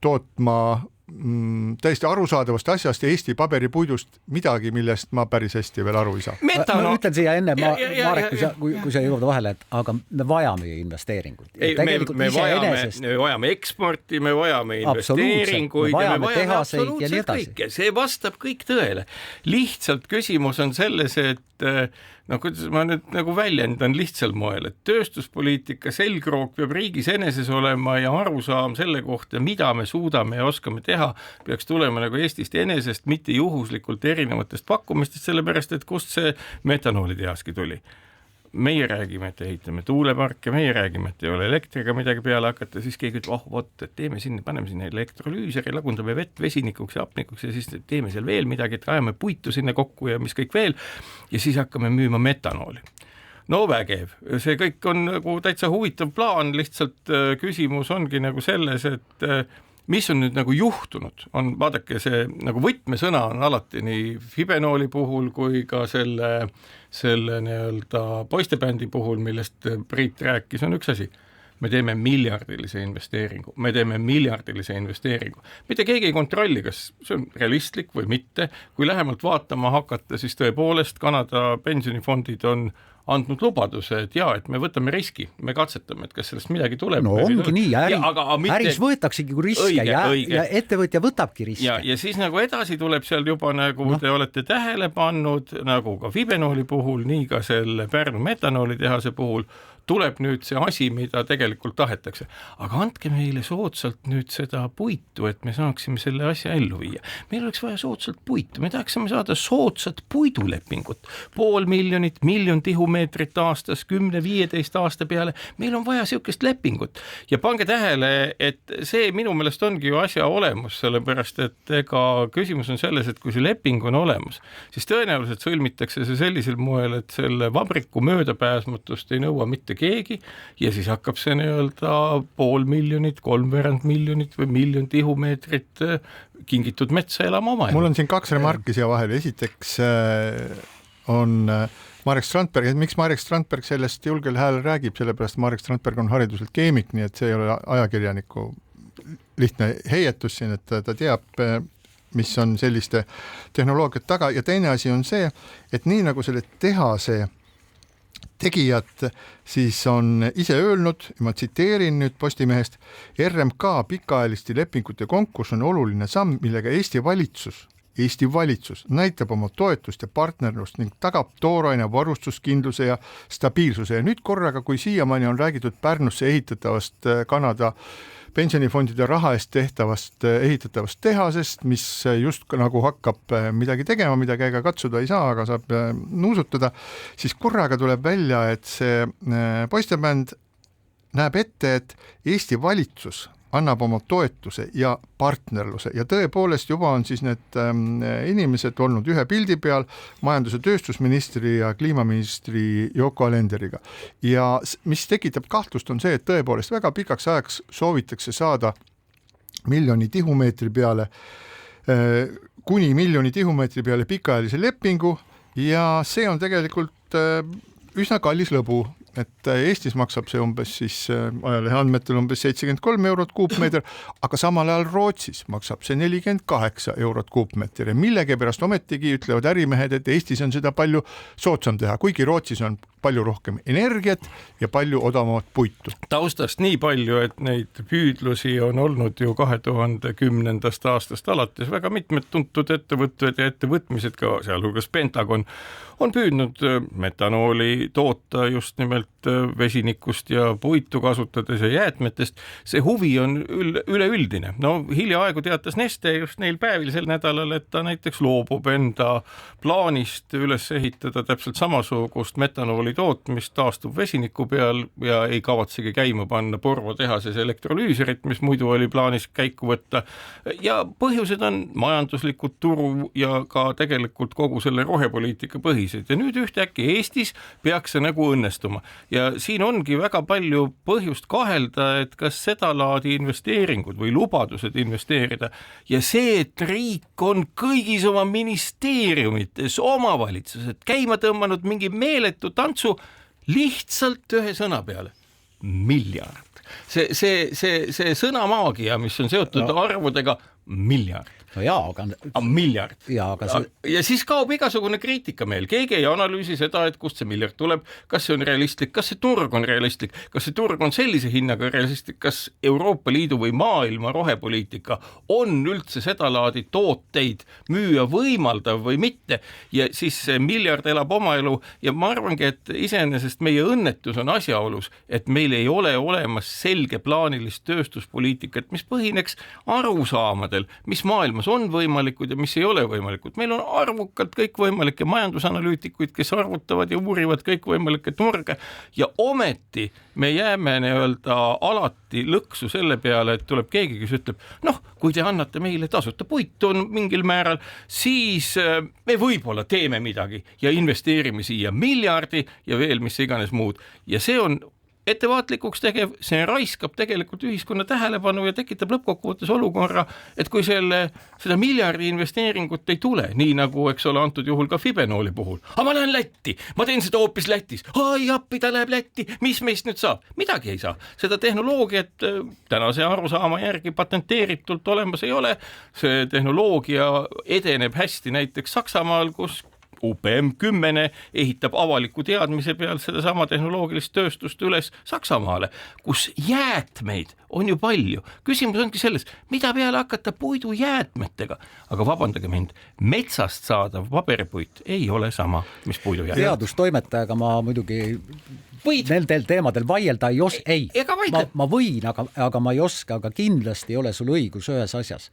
S5: tootma täiesti arusaadavast asjast Eesti paberipuidust midagi, millest ma päris hästi veel aru ei saa.
S6: Ma ütlen siia enne, Marek, kui sa jõuad vahele, et aga me vajame ju investeeringuid.
S7: Me vajame eksporti, me vajame investeeringuid ja me vajame absoluutselt kõike. See vastab kõik tõele. Lihtsalt küsimus on selles, et kuidas ma nüüd nagu väljendan lihtsal moel, et tööstuspoliitika selgroog peab riigis eneses olema ja arusaam selle kohta, mida me suudame ja oskame teha, peaks tulema nagu Eestist enesest, mitte juhuslikult erinevatest pakkumistest, sellepärast, et kust see metanoolitehaski tuli. Meie räägime, et ehitame tuuleparke, meie räägime, et ei ole elektriga midagi peale hakata, siis keegi ütleb, et teeme sinna, paneme sinna elektrolüüseri, lagundame vett vesinikuks ja hapnikuks ja siis teeme seal veel midagi, et ajame puitu sinna kokku ja mis kõik veel ja siis hakkame müüma metanooli. No vägev, see kõik on nagu täitsa huvitav plaan, lihtsalt küsimus ongi nagu selles, et mis on nüüd nagu juhtunud, on vaadake see nagu võtmesõna on alati nii Fibenooli puhul kui ka selle nii-öelda poistebändi puhul, millest Priit rääkis, on üks asi. Me teeme miljardilise investeeringu. Mitte keegi ei kontrolli, kas see on realistlik või mitte. Kui lähemalt vaatama hakata, siis tõepoolest Kanada pensionifondid on andnud lubaduse, et et me võtame riski, me katsetame, et kas sellest midagi tuleb.
S6: No ongi nii, äris võetaksegi riske ja ettevõtja võtabki riske.
S7: Ja siis nagu edasi tuleb seal juba nagu te olete tähele pannud, nagu ka Fibenooli puhul, nii ka selle Pärnu metanoolitehase puhul, tuleb nüüd see asi, mida tegelikult tahetakse. Aga andke meile soodsalt nüüd seda puitu, et me saaksime selle asja ellu viia. Meil oleks vaja soodsalt puitu, me tahaksime saada soodsat puidulepingut. 500 000, 1 000 000 tihumeetrit aastas, 10-15 aasta peale. Meil on vaja siukest lepingut. Ja pange tähele, et see minu meelest ongi ju asja olemus, sellepärast, et ega küsimus on selles, et kui see leping on olemas, siis tõenäoliselt sõlmitakse see sellisel moel, et selle vabriku möödapääsmatust ei nõua mitte mitte keegi ja siis hakkab see nii-öelda 500 000, 3/4 miljonit või miljon tihumeetrit kingitud metsa elama oma.
S5: Mul on siin 2 remarki siia vahele. Esiteks on Marek Strandberg, et miks Marek Strandberg sellest julgel häälel räägib, sellepärast Marek Strandberg on hariduselt keemik, nii et see ei ole ajakirjaniku lihtne heietus siin, et ta teab, mis on selliste tehnoloogiat taga ja teine asi on see, et nii nagu selle tehase tegijad siis on ise öelnud, ma tsiteerin nüüd Postimehest, RMK pikaajaliste lepingute konkurss on oluline samm, millega Eesti valitsus näitab oma toetust ja partnerlust ning tagab tooraine varustuskindluse ja stabiilsuse. Ja nüüd korraga, kui siiamaani on räägitud Pärnusse ehitatavast Kanada pensionifondide raha eest ehitatavast tehasest, mis just nagu hakkab midagi tegema, mida käega katsuda ei saa, aga saab nuusutada, siis korraga tuleb välja, et see poistebänd näeb ette, et Eesti valitsus annab oma toetuse ja partnerluse ja tõepoolest juba on siis need inimesed olnud ühe pildi peal majandus- ja tööstusministri ja kliimaministri Yoko Alenderiga. Ja mis tekitab kahtlust on see, et tõepoolest väga pikaks ajaks soovitakse saada miljoni tihumeetri peale, kuni miljoni tihumeetri peale pikaajalise lepingu ja see on tegelikult üsna kallis lõbu. Et Eestis maksab see umbes siis ajalehe andmetel umbes 73 eurot kuupmeeter, aga samal ajal Rootsis maksab see 48 eurot kuupmeeter ja millegipärast ometigi ütlevad ärimehed, et Eestis on seda palju soodsam teha, kuigi Rootsis on palju rohkem energiat ja palju odavamat puitu.
S7: Taustast nii palju, et neid püüdlusi on olnud ju 2010. aastast alates väga mitmed tuntud ettevõtted ja ettevõtmised ka, sealhulgas Pentagon, on püüdnud metanooli toota just nimelt vesinikust ja puitu kasutades ja jäätmetest. See huvi on üleüldine. No hiljaaegu teatas Neste just neil päevilisel nädalal, et ta näiteks loobub enda plaanist üles ehitada täpselt samasugust metanooli tootmist taastub vesiniku peal ja ei kavatsegi käima panna Porvo tehases elektrolüüserit, mis muidu oli plaanis käiku võtta. Ja põhjused on majanduslikud, turu ja ka tegelikult kogu selle rohepoliitika põhised. Ja nüüd ühtäkki Eestis peaks see nagu õnnestuma. Ja siin ongi väga palju põhjust kahelda, et kas seda laadi investeeringud või lubadused investeerida ja see, et riik on kõigis oma ministeeriumites, omavalitsused käima tõmmanud mingi meeletu tantsu lihtsalt ühe sõna peale. Miljard. See sõnamaagia, mis on seotud arvudega, miljard.
S6: No jaa, aga
S7: miljard.
S6: See...
S7: Ja siis kaob igasugune kriitika meil. Keegi ei analüüsi seda, et kust see miljard tuleb, kas see on realistlik, kas see turg on realistlik, kas see turg on sellise hinnaga realistlik, kas Euroopa Liidu või maailma rohepoliitika on üldse seda laadi tooteid müüa võimaldav või mitte. Ja siis see miljard elab oma elu ja ma arvangi, et iseenesest meie õnnetus on asjaolus, et meil ei ole olemas selge plaanilist tööstuspoliitikat, mis põhineks arusaamadel, mis maailmas on võimalikud ja mis ei ole võimalikud. Meil on arvukalt kõikvõimalikke majandusanalüütikuid, kes arvutavad ja uurivad kõikvõimalikke turge ja ometi me jääme nii-öelda alati lõksu selle peale, et tuleb keegi, kes ütleb, noh, kui te annate meile tasuta puitu mingil määral, siis me võib-olla teeme midagi ja investeerime siia miljardi ja veel mis iganes muud. Ja see on ettevaatlikuks tegev, see raiskab tegelikult ühiskonna tähelepanu ja tekitab lõppkokkuvõttes olukorra, et kui seda miljardi investeeringut ei tule, nii nagu, eks ole, antud juhul ka fibenooli puhul, aga ma lähen Lätti, ma teen seda hoopis Lätis, ai appi, ta läheb Lätti, mis meist nüüd saab? Midagi ei saa. Seda tehnoloogiat tänase arusaama järgi patenteeritult olemas ei ole, see tehnoloogia edeneb hästi näiteks Saksamaal, kus UPM10 ehitab avaliku teadmise peal sedasama tehnoloogilist tööstust üles Saksamaale, kus jäätmeid on ju palju. Küsimus ongi selles, mida peale hakata puidu jäätmetega, aga vabandage mind, metsast saadav paberipuit ei ole sama, mis puidu jäätmed.
S6: Teadustoimetajaga ma muidugi nendel teemadel vaielda ei ma võin, aga ma ei oska, aga kindlasti ei ole sul õigus ühes asjas.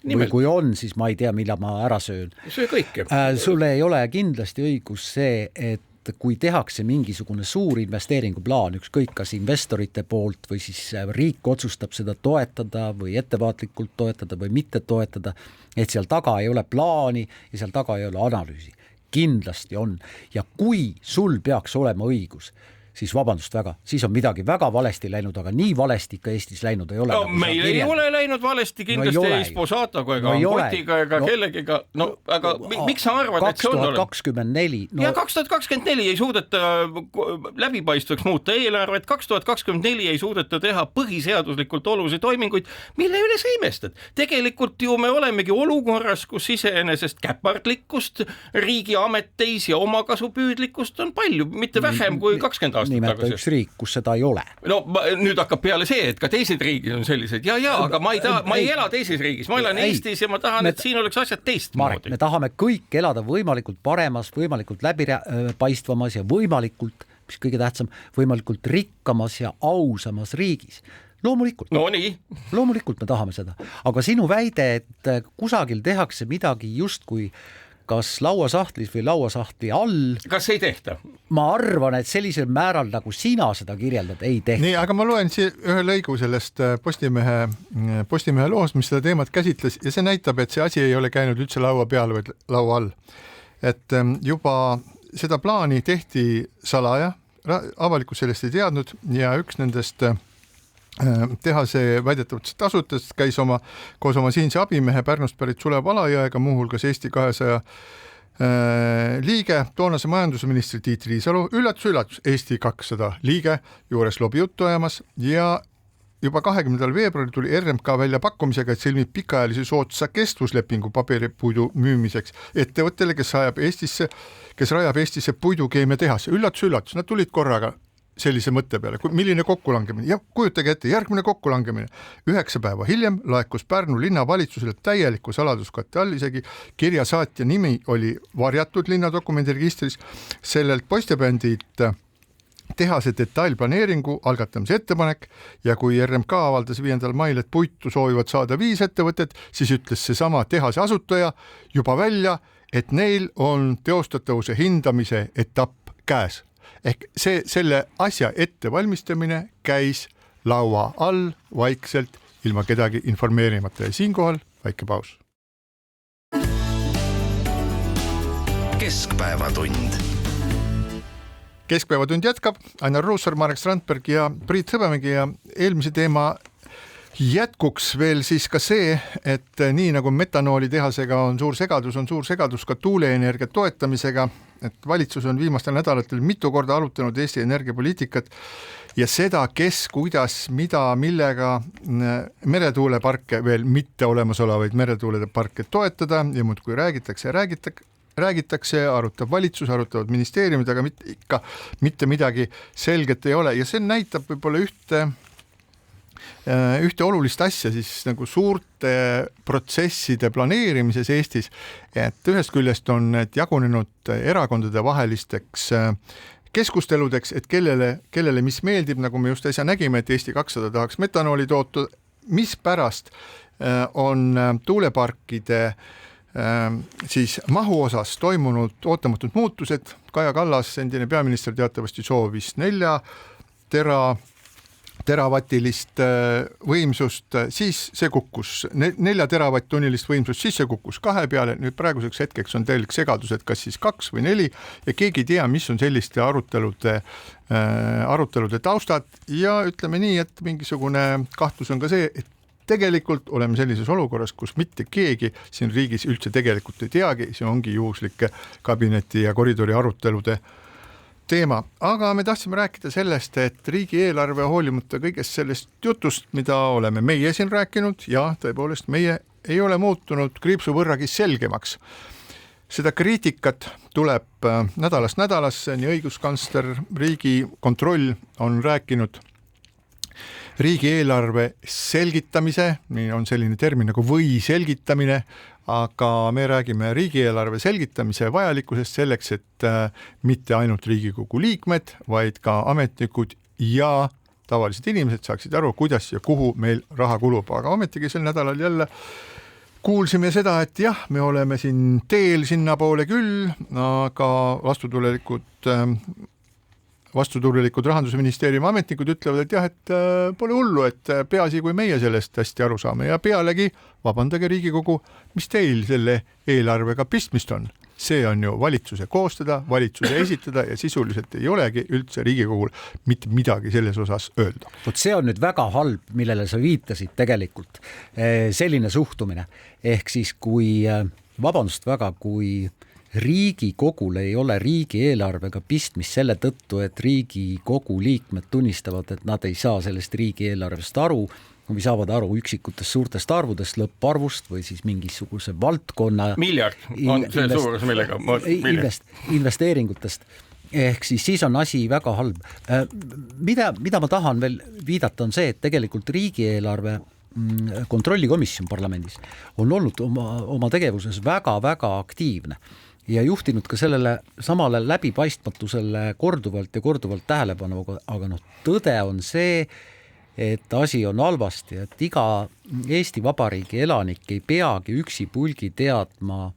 S6: Või kui on, siis ma ei tea, millal ma ära söön.
S7: Söö kõike.
S6: Sul ei ole kindlasti õigus see, et kui tehakse mingisugune suur investeeringuplaan, ükskõik kas investorite poolt või siis riik otsustab seda toetada või ettevaatlikult toetada või mitte toetada, et seal taga ei ole plaani ja seal taga ei ole analüüsi. Kindlasti on. Ja kui sul peaks olema õigus, siis vabandust väga, siis on midagi väga valesti läinud, aga nii valesti ikka Eestis läinud ei ole.
S7: No, meil ei ole läinud valesti kindlasti ei Sposatoga ega Ampotiga ega kellegiga. No, aga miks sa arvad, et see on
S6: 2024?
S7: Ja 2024 ei suudeta läbipaistvaks muuta eelarvet, 2024 ei suudeta teha põhiseaduslikult olulisi toiminguid, mille üle sa imestad. Tegelikult ju me olemegi olukorras, kus iseenesest käpardlikkust, riigi ametteis ja omakasupüüdlikkust on palju, mitte vähem kui 20 aastat
S6: nimeta üks riik, kus seda ei ole.
S7: No nüüd hakkab peale see, et ka teised riigid on sellised aga ma ei ela teises riigis, ma elan Eestis ja ma tahan, et siin oleks asjad teistmoodi.
S6: Me tahame kõik elada võimalikult paremas, võimalikult läbipaistvamas ja võimalikult, mis kõige tähtsam, võimalikult rikkamas ja ausamas riigis. Loomulikult.
S7: No nii.
S6: Loomulikult me tahame seda. Aga sinu väide, et kusagil tehakse midagi justkui kas lauasahtlis või lauasahtli all.
S7: Kas ei tehta?
S6: Ma arvan, et sellisel määral, nagu sina seda kirjeldad, ei tehta.
S5: Nii, aga ma loen siia ühe lõigu sellest Postimehe loost, mis seda teemat käsitles ja see näitab, et see asi ei ole käinud üldse laua peal või laua all. Et juba seda plaani tehti salaja, avalikkus sellest ei teadnud ja üks nendest tehase väidetavalt asutust käis koos oma siinse abimehe Pärnust pärit Sulev Alajõega, muuhulgas Eesti 200 liige, toonase majandusministri Tiit Riisalu, üllatus, Eesti 200 liige juures lobi juttu ajamas ja juba 20. veebruaril tuli RMK välja pakkumisega, et sõlmib pikaajalise soodsa kestvuslepingu paberipuidu müümiseks ettevõttele, kes rajab Eestisse puidukeemia tehase. Üllatus, nad tulid korraga sellise mõtte peale, milline kokkulangemine ja kujutage ette, järgmine kokkulangemine. 9 päeva hiljem laekus Pärnu linnavalitsusele täieliku saladuskatte all, isegi kirjasaatja nimi oli varjatud linnadokumendiregistris, sellelt poistebändilt tehase detailplaneeringu algatamise ettepanek ja kui RMK avaldas 5. mail, et puitu soovivad saada 5 ettevõtet, siis ütles see sama tehase asutaja juba välja, et neil on teostatavuse hindamise etapp käes. Ehk selle asja ettevalmistamine käis laua all vaikselt ilma kedagi informeerimata ja siinkohal väike paus.
S1: Keskpäevatund.
S5: Keskpäevatund jätkab, Ainar Ruussaar, Marek Strandberg ja Priit Hõbemägi ja eelmise teema jätkuks veel siis ka see, et nii nagu metanooli tehasega on suur segadus ka tuuleenergia toetamisega, et valitsus on viimastel nädalatel mitu korda arutanud Eesti energiapoliitikat ja seda, kes, kuidas, mida, millega meretuuleparke, veel mitte olemasolevaid meretuuleparke toetada ja muudkui räägitakse, arutab valitsus, arutavad ministeeriumid, aga mitte midagi selget ei ole ja see näitab võib-olla ühte olulist asja siis nagu suurte protsesside planeerimises Eestis, et ühest küljest on need jagunenud erakondade vahelisteks keskusteludeks, et kellele mis meeldib, nagu me just äsja nägime, et Eesti 200 tahaks metanooli toota, mis pärast on tuuleparkide siis mahu osas toimunud ootamatud muutused. Kaja Kallas, endine peaminister, teatavasti soovis 4 teravatilist võimsust, siis see kukkus 4 teravatt-tunnilist võimsust, siis see kukkus 2 peale, nüüd praeguseks hetkeks on teil segadus, et kas siis 2 või 4 ja keegi ei tea, mis on selliste arutelude taustad ja ütleme nii, et mingisugune kahtlus on ka see, et tegelikult oleme sellises olukorras, kus mitte keegi siin riigis üldse tegelikult ei teagi, see ongi juhuslike kabineti ja koridori arutelude teema, aga me tahtsime rääkida sellest, et riigieelarve hoolimata kõigest sellest jutust, mida oleme meie siin rääkinud ja tõepoolest meie ei ole muutunud kriipsu võrragi selgemaks. Seda kriitikat tuleb nädalast nädalasse, nii õiguskantsler, Riigikontroll on rääkinud riigieelarve selgitamise, nii on selline termin nagu või selgitamine, aga me räägime riigieelarve selgitamise vajalikkusest selleks, et mitte ainult Riigikogu liikmed, vaid ka ametnikud ja tavalised inimesed saaksid aru, kuidas ja kuhu meil raha kulub, aga ometigi sel nädalal jälle kuulsime seda, et jah, me oleme siin teel sinna poole küll, aga vastutulelikud Rahandusministeeriumi ametnikud ütlevad, et jah, et pole hullu, et peaasi, kui meie sellest hästi aru saame ja pealegi, vabandage Riigikogu, mis teil selle eelarvega pistmist on? see on ju valitsuse koostada, valitsuse esitada ja sisuliselt ei olegi üldse Riigikogul mitte midagi selles osas öelda.
S6: Vot see on nüüd väga halb, millele sa viitasid tegelikult, selline suhtumine. Ehk siis kui, vabandust väga, kui Riigikogul ei ole riigieelarvega pistmist selle tõttu, et Riigikogu liikmed tunnistavad, et nad ei saa sellest riigieelarvest aru, või saavad aru üksikutest suurtest arvudest, lõpparvust või siis mingisuguse valdkonna
S7: miljard on see suurus, millega
S6: investeeringutest. Ehk siis on asi väga halb. Mida ma tahan veel viidata on see, et tegelikult riigieelarve kontrollikomisjon parlamendis on olnud oma tegevuses väga-väga aktiivne ja juhtinud ka sellele samale läbipaistmatusele korduvalt ja korduvalt tähelepanu, aga tõde on see, et asi on halvasti, et iga Eesti Vabariigi elanik ei peagi üksipulgi teadma,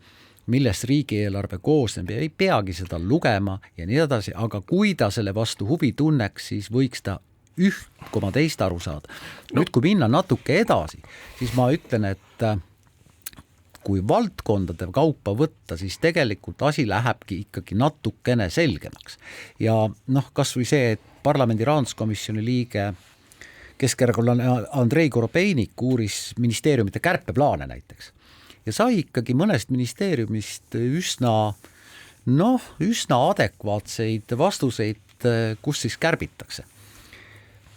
S6: millest riigieelarve koosneb ja ei peagi seda lugema ja nii edasi, aga kui ta selle vastu huvi tunneks, siis võiks ta üht koma teist aru saada. Nüüd, kui minna natuke edasi, siis ma ütlen, et kui valdkondade kaupa võtta, siis tegelikult asi lähebki ikkagi natukene selgemaks. Ja kas või see, et parlamendi rahanduskomisjoni liige Keskerakonna Andrei Korobeinik uuris ministeeriumite kärpeplaane näiteks ja sai ikkagi mõnest ministeeriumist üsna adekvaatseid vastuseid, kus siis kärbitakse.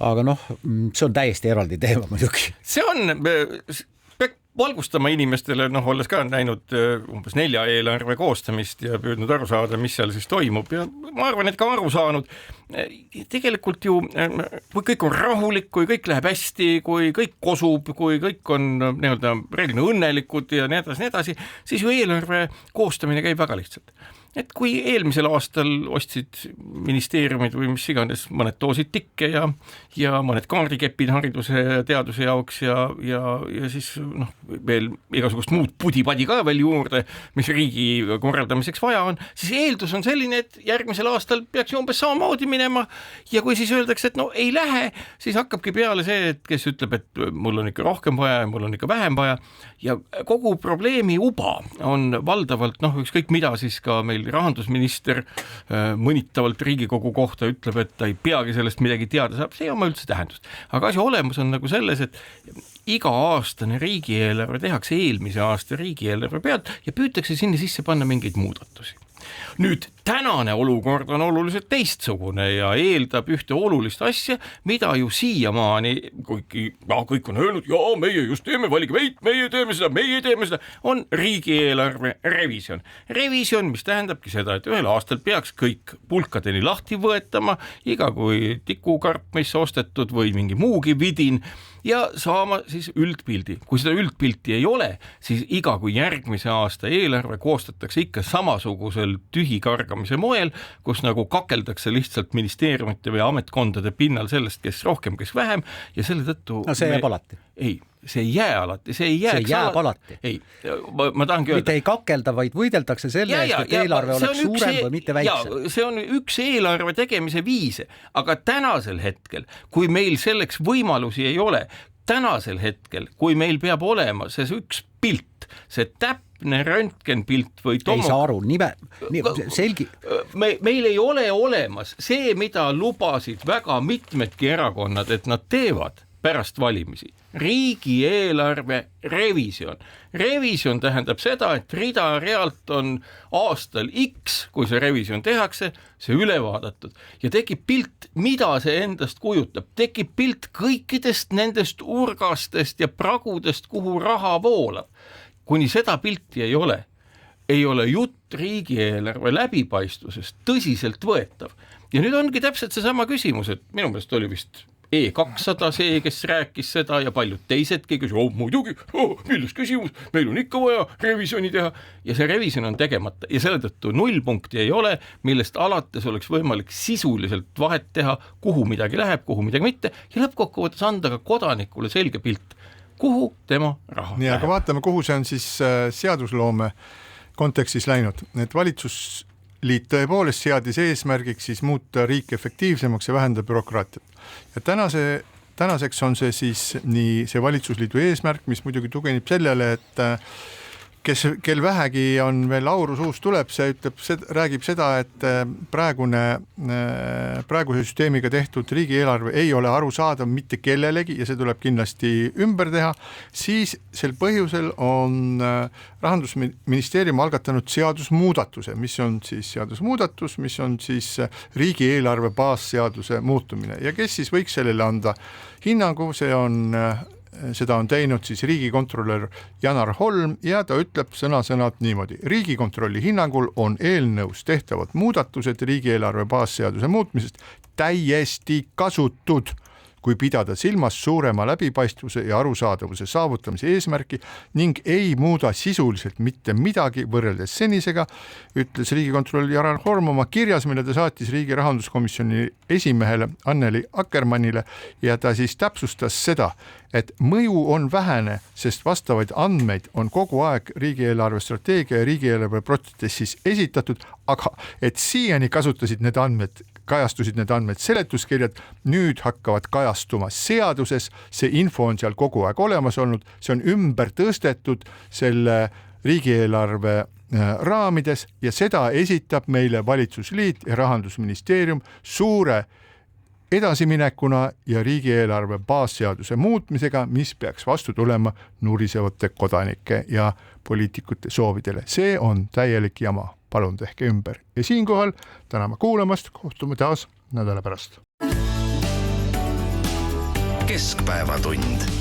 S6: Aga see on täiesti eraldi teema muidugi.
S7: See on valgustama inimestele, olles ka näinud umbes 4 eelarve koostamist ja püüdnud aru saada, mis seal siis toimub ja ma arvan, et ka aru saanud. Tegelikult ju, kui kõik on rahulik, kui kõik läheb hästi, kui kõik kosub, kui kõik on reeglina õnnelikud ja nii edasi, siis ju eelarve koostamine käib väga lihtsalt. Et kui eelmisel aastal ostsid ministeeriumid või mis iganes mõned doosid tikke ja mõned kaardikepid hariduse ja teaduse jaoks ja siis veel igasugust muud pudipadi ka veel juurde, mis riigi korraldamiseks vaja on, siis eeldus on selline, et järgmisel aastal peaks ju umbes samamoodi minema ja kui siis öeldakse, et ei lähe, siis hakkabki peale see, et kes ütleb, et mul on ikka rohkem vaja ja mul on ikka vähem vaja ja kogu probleemi uba on valdavalt, ükskõik mida siis ka meil rahandusminister mõnitavalt Riigikogu kohta ütleb, et ta ei peagi sellest midagi teada saab, see ei oma üldse tähendust. Aga asja olemus on selles, et iga-aastane riigieelarve tehakse eelmise aasta riigieelarve pealt ja püütakse sinna sisse panna mingeid muudatusi. Nüüd, tänane olukord on oluliselt teistsugune ja eeldab ühte olulist asja, mida ju siiamaani, kuigi kõik on öelnud, meie just teeme, valige meid, meie teeme seda, on riigieelarve revisjon. Revisjon, mis tähendabki seda, et ühel aastal peaks kõik pulkadeni lahti võetama, iga kui tikukarp, mis ostetud või mingi muugi vidin, ja saama siis üldpildi. Kui seda üldpilti ei ole, siis iga kui järgmise aasta eelarve koostatakse ikka samasugusel tühikargamise moel, kus nagu kakeldakse lihtsalt ministeeriumite või ametkondade pinnal sellest, kes rohkem, kes vähem ja selle tõttu...
S6: see jääb alati.
S7: Ei, see ei jää alati. See
S6: jääb alati.
S7: Ei, ma tahangi öelda...
S6: Mitte ei kakelda, vaid võideldakse selle eest, et eelarve oleks suurem või mitte väiksem.
S7: See on üks eelarve tegemise viise, aga tänasel hetkel, kui meil selleks võimalusi ei ole, tänasel hetkel, kui meil peab olema see üks pilt, see täpne röntgenpilt või
S6: ei saa aru, selgi.
S7: Meil ei ole olemas see, mida lubasid väga mitmedki erakonnad, et nad teevad pärast valimisi. Riigieelarve revisjon. Revisjon tähendab seda, et rida-realt on aastal X, kui see revisjon tehakse, see üle vaadatud ja tekib pilt, mida see endast kujutab. Tekib pilt kõikidest nendest urgastest ja pragudest, kuhu raha voolab. Kuni seda pilti ei ole jutt riigieelarve läbipaistvusest tõsiselt võetav. Ja nüüd ongi täpselt seesama küsimus, et minu meelest oli vist E200 see, kes rääkis seda ja paljud teisedki, kes muidugi, milles küsimus, meil on ikka vaja revisjoni teha ja see revisjon on tegemata ja selle tõttu 0 punkti ei ole, millest alates oleks võimalik sisuliselt vahet teha, kuhu midagi läheb, kuhu midagi mitte ja lõppkokkuvõttes anda ka kodanikule selge pilt, kuhu tema raha
S5: läheb. Aga vaatame, kuhu see on siis seadusloome kontekstis läinud, et valitsusliit tõepoolest seadis eesmärgiks siis muuta riik efektiivsemaks ja vähendada bürokraatiat. Ja tänaseks on see siis nii see valitsusliidu eesmärk, mis muidugi tugineb sellele, et kel vähegi on veel auru suus tuleb, see räägib seda, et praeguse süsteemiga tehtud riigieelarve ei ole arusaadav mitte kellelegi ja see tuleb kindlasti ümber teha, siis sel põhjusel on Rahandusministeerium algatanud seadusmuudatuse, mis on siis seadusmuudatus, mis on siis riigieelarve baasseaduse muutumine ja kes siis võiks sellele anda hinnangu, seda on teinud siis riigikontrolör Janar Holm ja ta ütleb sõna-sõnalt niimoodi. Riigikontrolli hinnangul on eelnõus tehtavad muudatused riigieelarve baasseaduse muutmisest täiesti kasutud, kui pidada silmas suurema läbipaistvuse ja arusaadavuse saavutamise eesmärki ning ei muuda sisuliselt mitte midagi võrreldes senisega, ütles riigikontrolör Janar Holm oma kirjas, mille ta saatis riigi rahanduskomisjoni esimehele Anneli Akkermannile ja ta siis täpsustas seda, et mõju on vähene, sest vastavaid andmeid on kogu aeg riigieelarve strateegia ja riigieelarve protsessis esitatud, aga et siiani kajastusid need andmed seletuskirjad, nüüd hakkavad kajastuma seaduses, see info on seal kogu aeg olemas olnud, see on ümber tõstetud selle riigieelarve raamides ja seda esitab meile valitsusliit ja Rahandusministeerium suure edasiminekuna ja riigieelarve baasseaduse muutmisega, mis peaks vastu tulema nurisevate kodanike ja poliitikute soovidele. See on täielik jama. Palun tehke ümber. Ja siinkohal täname kuulamast, kohtume taas nädala pärast.
S1: Keskpäevatund.